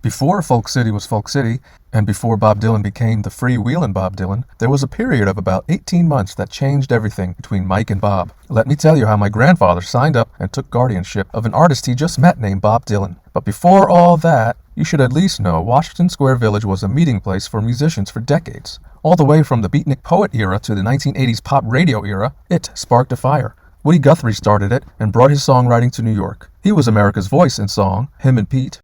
Before Folk City was Folk City, and before Bob Dylan became the freewheelin' Bob Dylan, there was a period of about 18 months that changed everything between Mike and Bob. Let me tell you how my grandfather signed up and took guardianship of an artist he just met named Bob Dylan. But before all that, you should at least know Washington Square Village was a meeting place for musicians for decades. All the way from the beatnik poet era to the 1980s pop radio era, it sparked a fire. Woody Guthrie started it and brought his songwriting to New York. He was America's voice in song, him and Pete.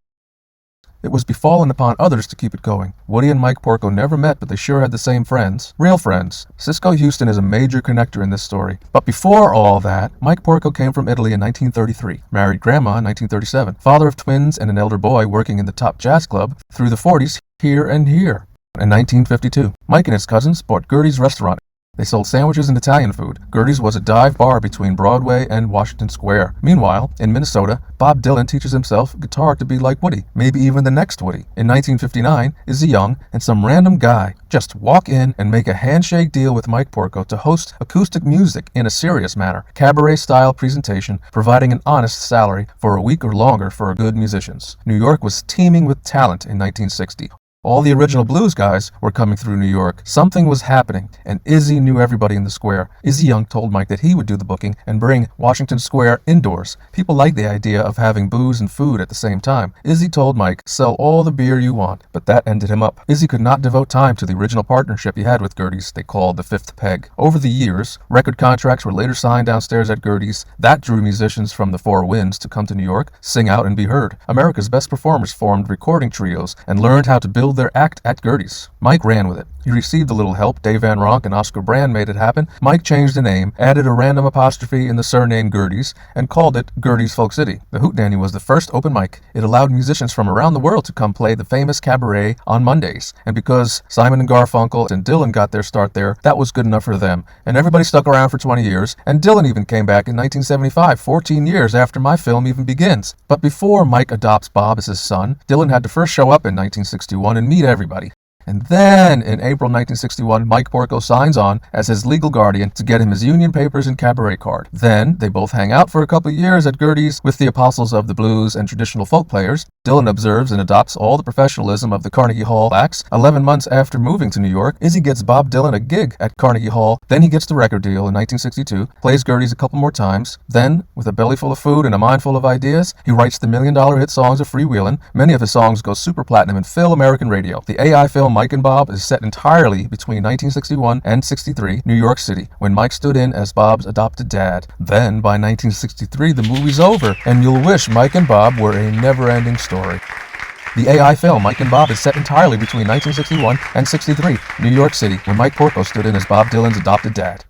It was befallen upon others to keep it going. Woody and Mike Porco never met, but they sure had the same friends. Real friends. Cisco Houston is a major connector in this story. But before all that, Mike Porco came from Italy in 1933, married Grandma in 1937, father of twins and an elder boy working in the top jazz club through the 40s here and here. In 1952, Mike and his cousins bought Gerde's restaurant. They sold sandwiches and Italian food. Gerde's was a dive bar between Broadway and Washington Square. Meanwhile, in Minnesota, Bob Dylan teaches himself guitar to be like Woody, maybe even the next Woody. In 1959, Izzy Young and some random guy just walk in and make a handshake deal with Mike Porco to host acoustic music in a serious manner, cabaret-style presentation, providing an honest salary for a week or longer for good musicians. New York was teeming with talent in 1960. All the original blues guys were coming through New York. Something was happening, and Izzy knew everybody in the square. Izzy Young told Mike that he would do the booking and bring Washington Square indoors. People liked the idea of having booze and food at the same time. Izzy told Mike, sell all the beer you want, but that ended him up. Izzy could not devote time to the original partnership he had with Gerde's they called the Fifth Peg. Over the years, record contracts were later signed downstairs at Gerde's. That drew musicians from the Four Winds to come to New York, sing out, and be heard. America's best performers formed recording trios and learned how to build their act at Gerde's. Mike ran with it. He received a little help. Dave Van Ronk and Oscar Brand made it happen. Mike changed the name, added a random apostrophe in the surname Gerde's, and called it Gerde's Folk City. The Hootenanny was the first open mic. It allowed musicians from around the world to come play the famous cabaret on Mondays. And because Simon and Garfunkel and Dylan got their start there, that was good enough for them. And everybody stuck around for 20 years, and Dylan even came back in 1975, 14 years after my film even begins. But before Mike adopts Bob as his son, Dylan had to first show up in 1961 and meet everybody. And then, in April 1961, Mike Porco signs on as his legal guardian to get him his union papers and cabaret card. Then, they both hang out for a couple of years at Gerde's with the apostles of the blues and traditional folk players. Dylan observes and adopts all the professionalism of the Carnegie Hall acts. 11 months after moving to New York, Izzy gets Bob Dylan a gig at Carnegie Hall. Then he gets the record deal in 1962, plays Gerde's a couple more times. Then, with a belly full of food and a mind full of ideas, he writes the million-dollar hit songs of Freewheelin'. Many of his songs go super platinum and fill American radio. The AI film Mike and Bob is set entirely between 1961 and 63, New York City, when Mike stood in as Bob's adopted dad. Then, by 1963, the movie's over, and you'll wish Mike and Bob were a never-ending story. The AI film Mike and Bob is set entirely between 1961 and 63, New York City, when Mike Porco stood in as Bob Dylan's adopted dad.